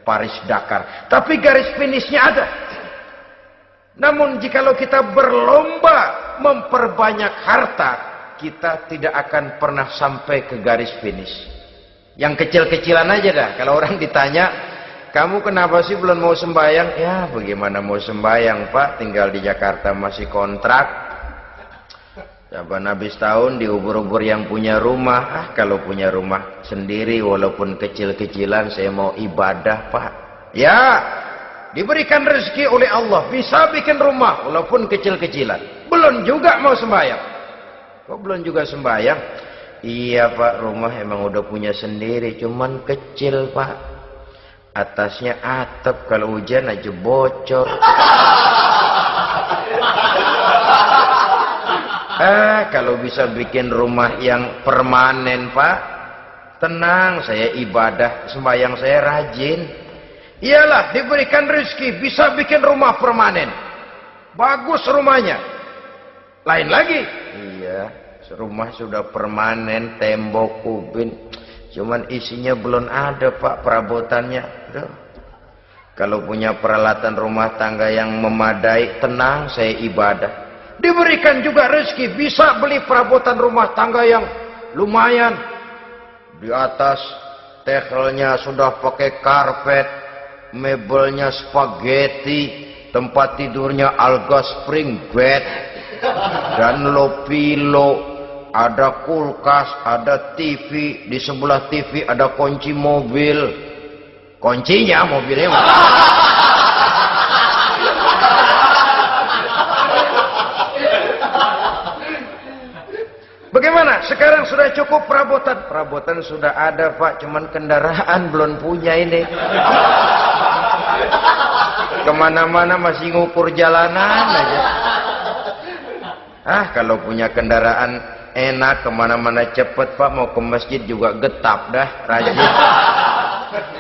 Paris Dakar. Tapi garis finishnya ada. Namun jikalau kita berlomba memperbanyak harta, kita tidak akan pernah sampai ke garis finish. Yang kecil-kecilan aja dah. Kalau orang ditanya, kamu kenapa sih belum mau sembahyang? Ya bagaimana mau sembahyang Pak, tinggal di Jakarta masih kontrak. Saban habis tahun diubur-ubur yang punya rumah. Kalau punya rumah sendiri walaupun kecil-kecilan, saya mau ibadah Pak. Ya, diberikan rezeki oleh Allah, bisa bikin rumah walaupun kecil-kecilan. Belum juga mau sembahyang. Kok belum juga sembahyang? Iya Pak, rumah emang udah punya sendiri, cuman kecil Pak. Atasnya atap, kalau hujan aja bocor. Kalau bisa bikin rumah yang permanen Pak, tenang, saya ibadah, sembahyang saya rajin. Iyalah, diberikan rezeki, bisa bikin rumah permanen. Bagus rumahnya. Lain lagi. Iya, rumah sudah permanen, tembok, kubin. Cuman isinya belum ada Pak, perabotannya. Aduh. Kalau punya peralatan rumah tangga yang memadai, tenang, saya ibadah. Diberikan juga rezeki, bisa beli perabotan rumah tangga yang lumayan. Di atas tehelnya sudah pakai karpet, mebelnya spaghetti, tempat tidurnya alga spring bed dan low pillow, ada kulkas, ada TV, di sebelah TV ada kunci mobil. Kuncinya mobilnya. Bagaimana? Sekarang sudah cukup perabotan. Perabotan sudah ada Pak, cuman kendaraan belum punya ini. Kemana-mana masih ngukur jalanan aja. Kalau punya kendaraan enak, kemana-mana cepet Pak, mau ke masjid juga getap dah, rajin.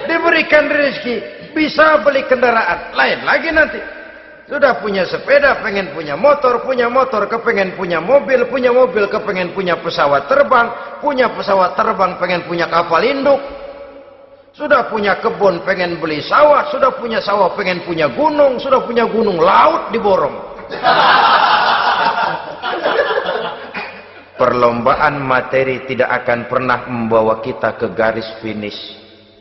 Diberikan rezeki, bisa beli kendaraan. Lain lagi nanti. Sudah punya sepeda, pengen punya motor, kepengen punya mobil, kepengen punya pesawat terbang, pengen punya kapal induk. Sudah punya kebun, pengen beli sawah, sudah punya sawah, pengen punya gunung, sudah punya gunung, laut diborong. Perlombaan materi tidak akan pernah membawa kita ke garis finish.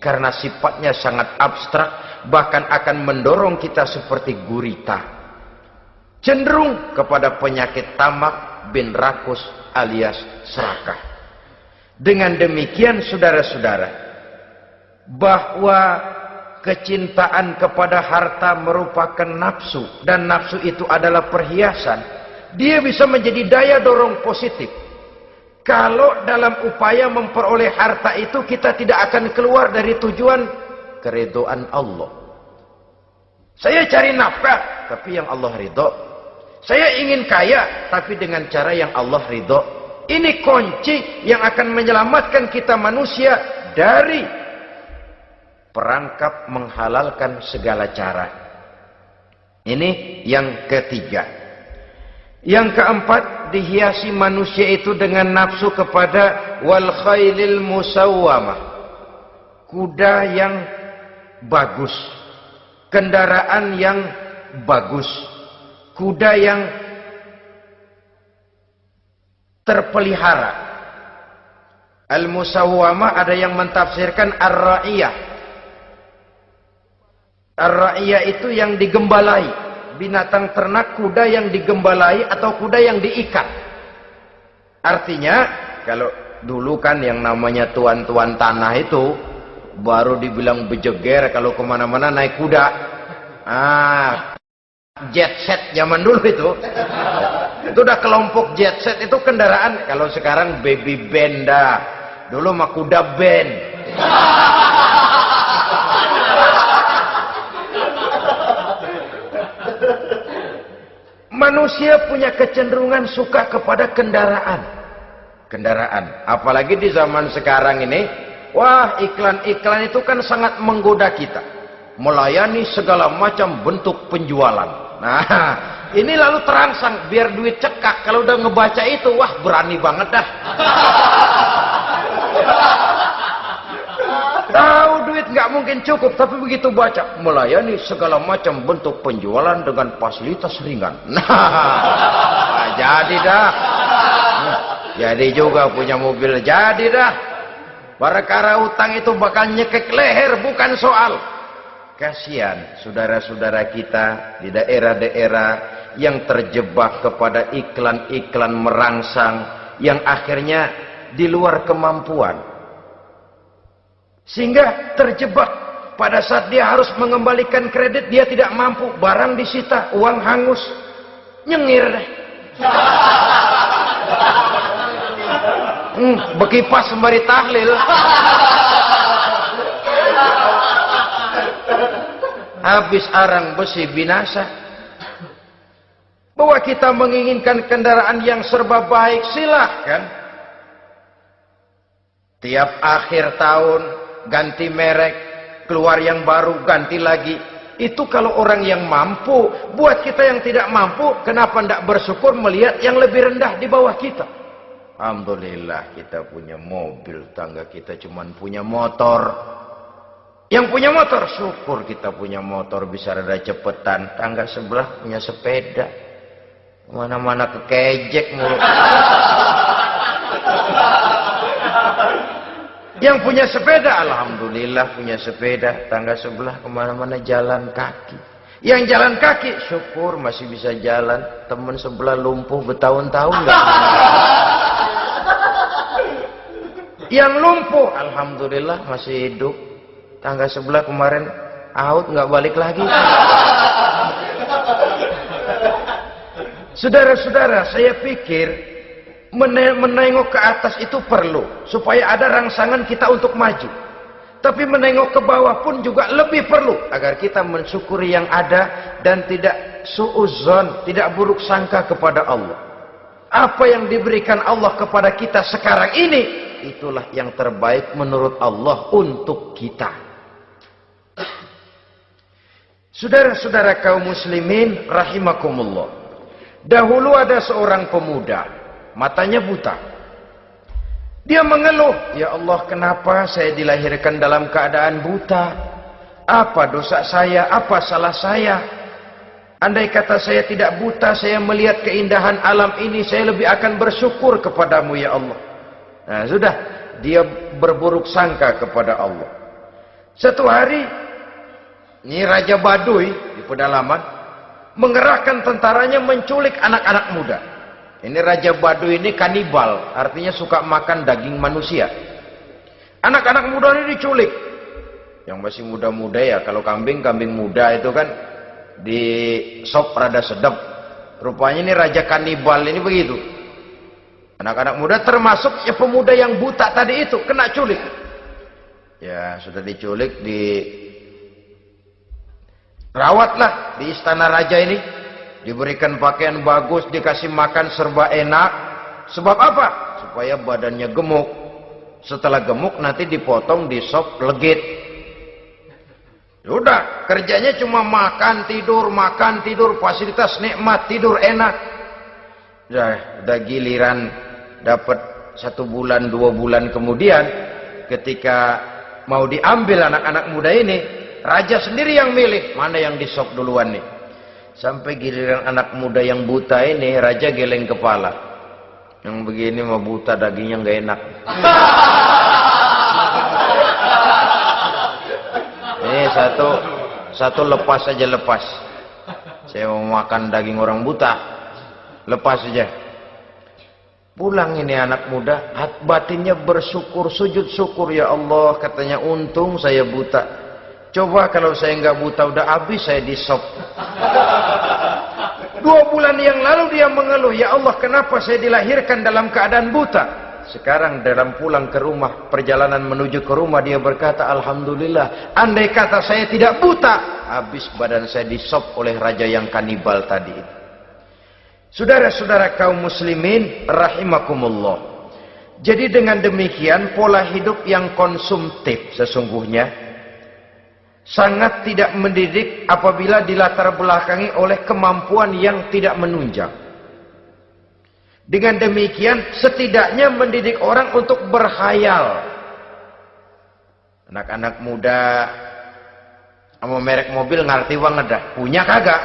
Karena sifatnya sangat abstrak, bahkan akan mendorong kita seperti gurita. Cenderung kepada penyakit tamak bin rakus alias serakah. Dengan demikian saudara-saudara, bahwa kecintaan kepada harta merupakan nafsu, dan nafsu itu adalah perhiasan, dia bisa menjadi daya dorong positif. Kalau dalam upaya memperoleh harta itu kita tidak akan keluar dari tujuan keridhaan Allah. Saya cari nafkah, tapi yang Allah ridho. Saya ingin kaya, tapi dengan cara yang Allah ridho. Ini kunci yang akan menyelamatkan kita manusia dari perangkap menghalalkan segala cara. Ini yang ketiga. Yang keempat, dihiasi manusia itu dengan nafsu kepada wal khailil musawwamah, kuda yang bagus, kendaraan yang bagus, kuda yang terpelihara. Al musawwamah ada yang mentafsirkan ar-ra'iyah. Ar-ra'iyah itu yang digembalai. Binatang ternak, kuda yang digembalai atau kuda yang diikat. Artinya, kalau dulu kan yang namanya tuan-tuan tanah itu baru dibilang bejeger kalau kemana-mana naik kuda. Jet set zaman dulu itu udah kelompok jet set, itu kendaraan. Kalau sekarang baby benda, dulu mah kuda band. Manusia punya kecenderungan suka kepada kendaraan. Apalagi di zaman sekarang ini, wah, iklan-iklan itu kan sangat menggoda kita. melayani segala macam bentuk penjualan. Nah, ini lalu terangsang biar duit cekak. Kalau udah ngebaca itu, wah berani banget dah. Tahu duit nggak mungkin cukup, tapi begitu baca melayani segala macam bentuk penjualan dengan fasilitas ringan. Nah, jadi dah. Jadi juga punya mobil, jadi dah. Perkara utang itu bakal nyekek leher, bukan soal. Kasihan saudara-saudara kita di daerah-daerah yang terjebak kepada iklan-iklan merangsang yang akhirnya di luar kemampuan. Sehingga terjebak pada saat dia harus mengembalikan kredit, dia tidak mampu, barang disita, uang hangus, nyengir deh. Bekipas sembari tahlil. Habis arang besi binasa. Bahwa kita menginginkan kendaraan yang serba baik, silahkan. Tiap akhir tahun ganti merek, keluar yang baru, ganti lagi. Itu kalau orang yang mampu. Buat kita yang tidak mampu, kenapa tidak bersyukur melihat yang lebih rendah di bawah kita? Alhamdulillah kita punya mobil, tangga kita cuma punya motor. Yang punya motor, syukur kita punya motor bisa rada cepetan. Tangga sebelah punya sepeda, mana-mana kekejek mulu. Yang punya sepeda, alhamdulillah punya sepeda. Tangga sebelah kemana-mana jalan kaki. Yang jalan kaki, syukur masih bisa jalan. Teman sebelah lumpuh bertahun-tahun nggak. Yang lumpuh, alhamdulillah masih hidup. Tangga sebelah kemarin out nggak balik lagi. Saudara-saudara, saya pikir menengok ke atas itu perlu supaya ada rangsangan kita untuk maju. Tapi menengok ke bawah pun juga lebih perlu agar kita mensyukuri yang ada dan tidak suudzon, tidak buruk sangka kepada Allah. Apa yang diberikan Allah kepada kita sekarang ini, itulah yang terbaik menurut Allah untuk kita. Saudara-saudara kaum muslimin rahimakumullah. Dahulu ada seorang pemuda, matanya buta. Dia mengeluh, ya Allah, kenapa saya dilahirkan dalam keadaan buta? Apa dosa saya? Apa salah saya? Andai kata saya tidak buta, saya melihat keindahan alam ini, saya lebih akan bersyukur kepadamu ya Allah. Nah sudah, dia berburuk sangka kepada Allah. Satu hari, ini Raja Baduy di pedalaman mengerahkan tentaranya menculik anak-anak muda. Ini Raja Baduy ini kanibal, artinya suka makan daging manusia. Anak-anak muda ini diculik. Yang masih muda-muda ya, kalau kambing muda itu kan di sop rada sedap. Rupanya ini Raja kanibal ini begitu. Anak-anak muda termasuk ya pemuda yang buta tadi itu kena culik. Ya sudah diculik, rawatlah di istana raja ini, diberikan pakaian bagus, dikasih makan serba enak. Sebab apa? Supaya badannya gemuk. Setelah gemuk nanti dipotong di sop legit. Sudah, kerjanya cuma makan tidur, fasilitas nikmat, tidur enak. Udah giliran dapat 1 bulan 2 bulan kemudian, ketika mau diambil anak-anak muda ini, raja sendiri yang milih mana yang disop duluan nih. Sampai giliran anak muda yang buta ini, raja geleng kepala. Yang begini mah buta, dagingnya nggak enak. Ini satu lepas aja, lepas. Saya mau makan daging orang buta, lepas aja. Pulang ini anak muda, batinnya bersyukur, sujud syukur, ya Allah, katanya untung saya buta. Coba kalau saya nggak buta udah habis saya disop. 2 bulan yang lalu dia mengeluh, ya Allah, kenapa saya dilahirkan dalam keadaan buta? Sekarang dalam pulang ke rumah, perjalanan menuju ke rumah, dia berkata, alhamdulillah, andai kata saya tidak buta, habis badan saya disop oleh raja yang kanibal tadi. Saudara-saudara kaum muslimin rahimakumullah. Jadi dengan demikian pola hidup yang konsumtif sesungguhnya sangat tidak mendidik apabila dilatar belakangi oleh kemampuan yang tidak menunjang. Dengan demikian setidaknya mendidik orang untuk berkhayal. Anak-anak muda sama merek mobil ngerti banget dah, punya kagak?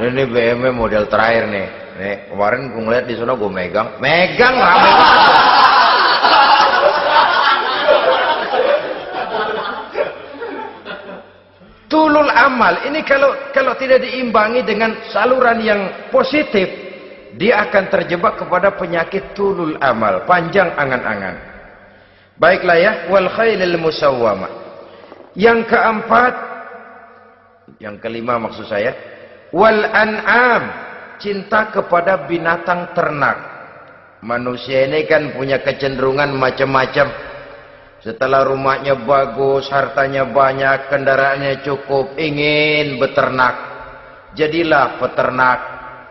Ini BMW model terakhir nih. Nih kemarin gue ngeliat di sana, gue megang rame banget. Tulul amal ini kalau tidak diimbangi dengan saluran yang positif, dia akan terjebak kepada penyakit tulul amal, panjang angan-angan. Baiklah ya, wal khailil musawwamah. Yang keempat, yang kelima maksud saya, wal an'am, cinta kepada binatang ternak. Manusia ini kan punya kecenderungan macam-macam. Setelah rumahnya bagus, hartanya banyak, kendaraannya cukup, ingin beternak. Jadilah peternak.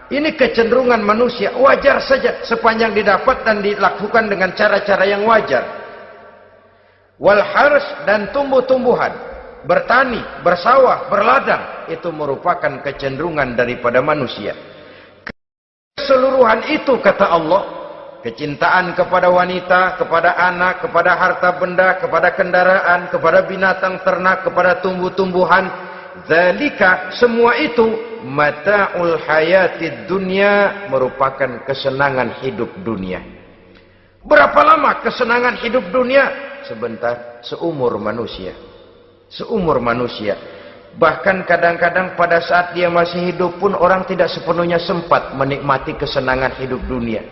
Ini kecenderungan manusia, wajar saja sepanjang didapat dan dilakukan dengan cara-cara yang wajar. Wal hars, dan tumbuh-tumbuhan, bertani, bersawah, berladang, itu merupakan kecenderungan daripada manusia. Keseluruhan itu kata Allah, kecintaan kepada wanita, kepada anak, kepada harta benda, kepada kendaraan, kepada binatang ternak, kepada tumbuh-tumbuhan, zalika, semua itu mata'ul hayatid dunya, merupakan kesenangan hidup dunia. Berapa lama kesenangan hidup dunia? Sebentar, seumur manusia. Seumur manusia. Bahkan kadang-kadang pada saat dia masih hidup pun orang tidak sepenuhnya sempat menikmati kesenangan hidup dunia.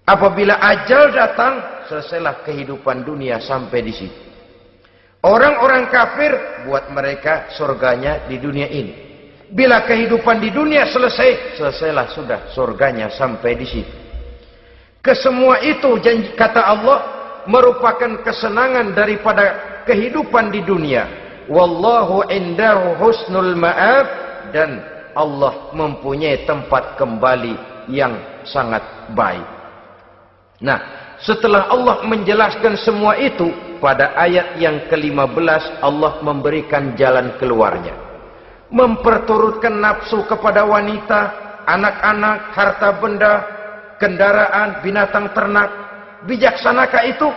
Apabila ajal datang, selesailah kehidupan dunia sampai di situ. Orang-orang kafir, buat mereka surganya di dunia ini. Bila kehidupan di dunia selesai, selesailah sudah surganya sampai di situ. Kesemua itu janji kata Allah merupakan kesenangan daripada kehidupan di dunia. Wallahu indahu husnul ma'ab, dan Allah mempunyai tempat kembali yang sangat baik. Nah, setelah Allah menjelaskan semua itu, pada ayat yang ke-15 Allah memberikan jalan keluarnya. Memperturutkan nafsu kepada wanita, anak-anak, harta benda, kendaraan, binatang ternak. Bijaksanakah itu?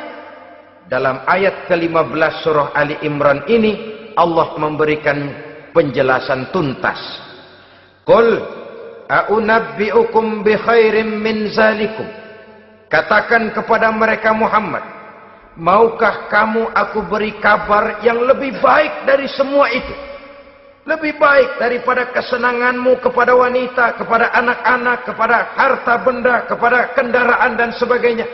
Dalam ayat ke-15 surah Ali Imran ini Allah memberikan penjelasan tuntas. Qul a'unabbi'ukum bi khairim min zalikum. Katakan kepada mereka Muhammad, maukah kamu aku beri kabar yang lebih baik dari semua itu? Lebih baik daripada kesenanganmu kepada wanita, kepada anak-anak, kepada harta benda, kepada kendaraan dan sebagainya.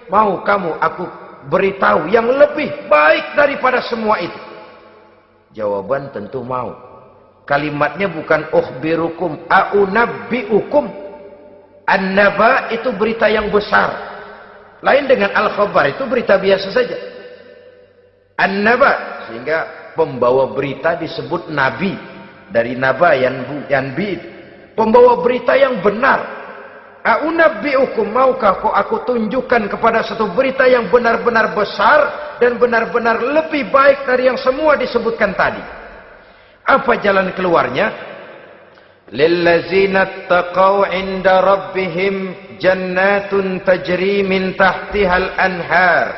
Mau kamu aku beritahu yang lebih baik daripada semua itu? Jawaban tentu mau. Kalimatnya bukan ukhbirukum, a'unabbi'ukum. An-naba itu berita yang besar. Lain dengan al-khabar, itu berita biasa saja. An-naba, sehingga pembawa berita disebut nabi. Dari naba, yanbi. Pembawa berita yang benar. A'unabbi'ukum, maukah kau aku tunjukkan kepada satu berita yang benar-benar besar dan benar-benar lebih baik dari yang semua disebutkan tadi. Apa jalan keluarnya? Lillazina taqaw 'inda rabbihim jannatun tajri min tahtihal anhar.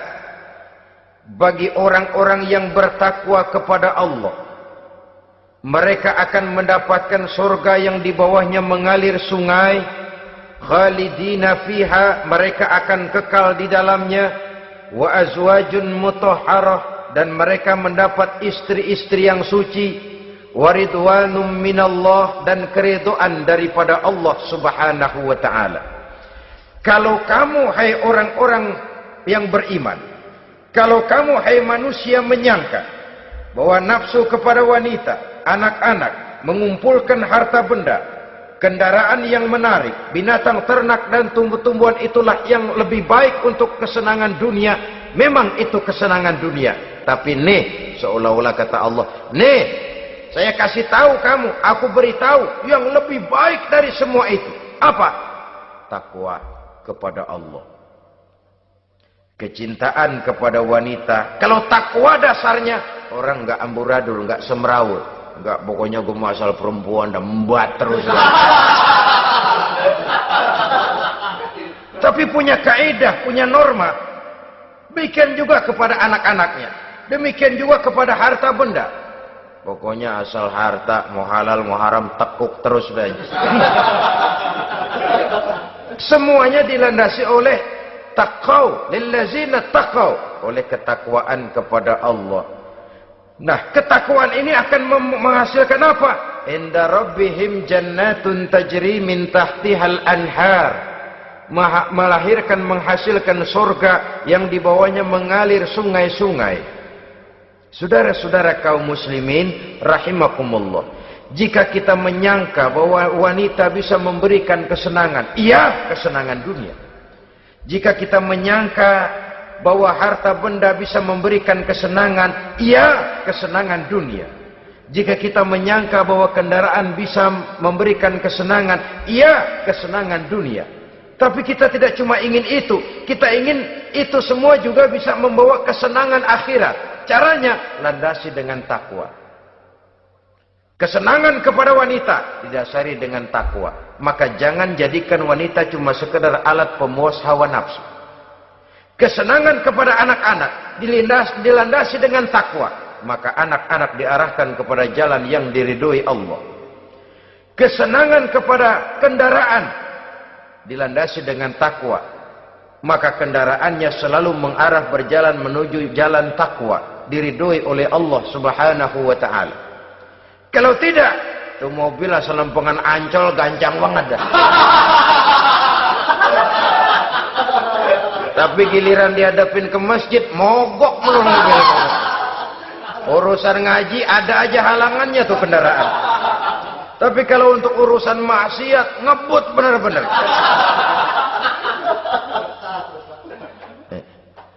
Bagi orang-orang yang bertakwa kepada Allah, mereka akan mendapatkan surga yang di bawahnya mengalir sungai. Khalidina fiha, mereka akan kekal di dalamnya. Wa azwajun mutahharah, dan mereka mendapat istri-istri yang suci. Waridwanum minallah, dan keridhaan daripada Allah subhanahu wa ta'ala. Kalau kamu hai orang-orang yang beriman, kalau kamu hai manusia menyangka bahwa nafsu kepada wanita, anak-anak, mengumpulkan harta benda, kendaraan yang menarik, binatang ternak dan tumbuh-tumbuhan itulah yang lebih baik untuk kesenangan dunia, memang itu kesenangan dunia. Tapi nih, seolah-olah kata Allah, nih saya kasih tahu kamu, aku beritahu yang lebih baik dari semua itu. Apa? Takwa kepada Allah. kecintaan kepada wanita. Kalau takwa dasarnya, orang nggak amburadul, nggak semrawut, nggak pokoknya gue asal perempuan dan membuat terus. Tapi punya kaidah, punya norma. Demikian juga kepada anak-anaknya. Demikian juga kepada harta benda. Pokoknya asal harta, mau halal, mau haram, tekuk terus saja. Semuanya dilandasi oleh taqau, lillazina taqau, oleh ketakwaan kepada Allah. Nah, ketakwaan ini akan menghasilkan apa? Inda rabbihim jannatun tajri min tahtihal anhar. Melahirkan, menghasilkan surga yang di bawahnya mengalir sungai-sungai. Saudara-saudara kaum muslimin rahimakumullah, jika kita menyangka bahwa wanita bisa memberikan kesenangan, iya, kesenangan dunia. Jika kita menyangka bahwa harta benda bisa memberikan kesenangan, iya, kesenangan dunia. Jika kita menyangka bahwa kendaraan bisa memberikan kesenangan, iya, kesenangan dunia. Tapi kita tidak cuma ingin itu, kita ingin itu semua juga bisa membawa kesenangan akhirat. Caranya landasi dengan takwa. Kesenangan kepada wanita didasari dengan takwa. Maka jangan jadikan wanita cuma sekedar alat pemuas hawa nafsu. Kesenangan kepada anak-anak dilandasi dengan takwa. Maka anak-anak diarahkan kepada jalan yang diridhoi Allah. Kesenangan kepada kendaraan dilandasi dengan takwa, maka kendaraannya selalu mengarah berjalan menuju jalan takwa, diridhoi oleh Allah Subhanahu wa taala. Kalau tidak, tuh mobil asal lempengan Ancol gancang banget dah. Tapi giliran dihadapin ke masjid, mogok melulu. Urusan ngaji ada aja halangannya tuh kendaraan. Tapi kalau untuk urusan maksiat, ngebut benar-benar.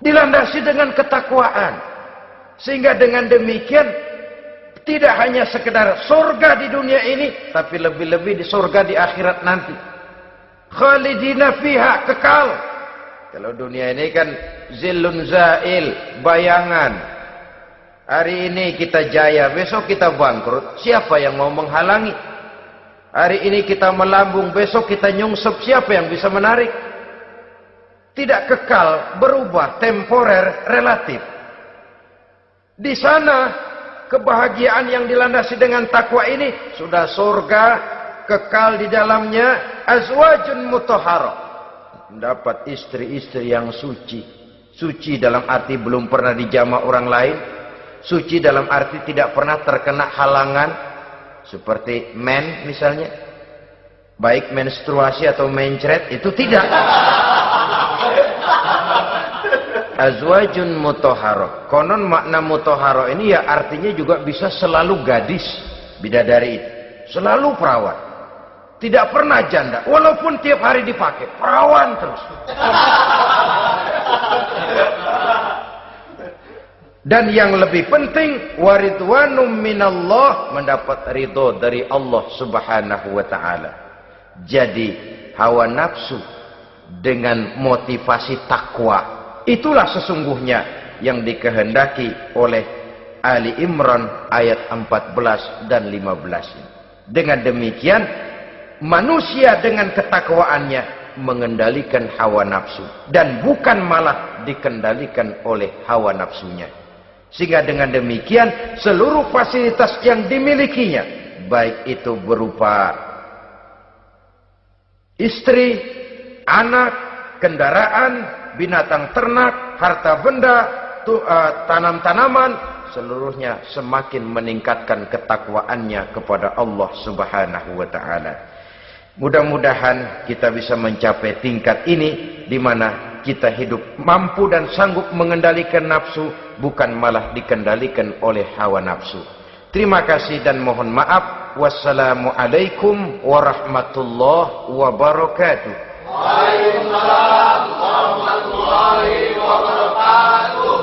Dilandasi dengan ketakwaan. Sehingga dengan demikian, tidak hanya sekedar surga di dunia ini, tapi lebih-lebih di surga di akhirat nanti. Khalidina fiha, kekal. Kalau dunia ini kan zillun zail, bayangan. Hari ini kita jaya, besok kita bangkrut. Siapa yang mau menghalangi? Hari ini kita melambung, besok kita nyungsep. Siapa yang bisa menarik? Tidak kekal, berubah, temporer, relatif. Di sana, kebahagiaan yang dilandasi dengan takwa ini sudah surga, kekal di dalamnya, azwajun mutahharah. Mendapat istri-istri yang suci. Suci dalam arti belum pernah dijamah orang lain. Suci dalam arti tidak pernah terkena halangan. Seperti men misalnya. Baik menstruasi atau mencret, itu tidak. Azwajun mutahharah. Konon makna mutahharah ini ya artinya juga bisa selalu gadis. Bidadari itu. Selalu perawan. Tidak pernah janda. Walaupun tiap hari dipakai. Perawan terus. Dan yang lebih penting, waridwanum minallah, mendapat ridho dari Allah Subhanahu wa taala. Jadi hawa nafsu dengan motivasi takwa, itulah sesungguhnya yang dikehendaki oleh Ali Imran ayat 14 dan 15. Dengan demikian, manusia dengan ketakwaannya mengendalikan hawa nafsu dan bukan malah dikendalikan oleh hawa nafsunya. Sehingga dengan demikian seluruh fasilitas yang dimilikinya, baik itu berupa istri, anak, kendaraan, binatang ternak, harta benda, tanam-tanaman, seluruhnya semakin meningkatkan ketakwaannya kepada Allah Subhanahu wa taala. Mudah-mudahan kita bisa mencapai tingkat ini di mana kita hidup mampu dan sanggup mengendalikan nafsu, bukan malah dikendalikan oleh hawa nafsu. Terima kasih dan mohon maaf. Wassalamualaikum warahmatullahi wabarakatuh. Waalaikumsalam warahmatullahi wabarakatuh.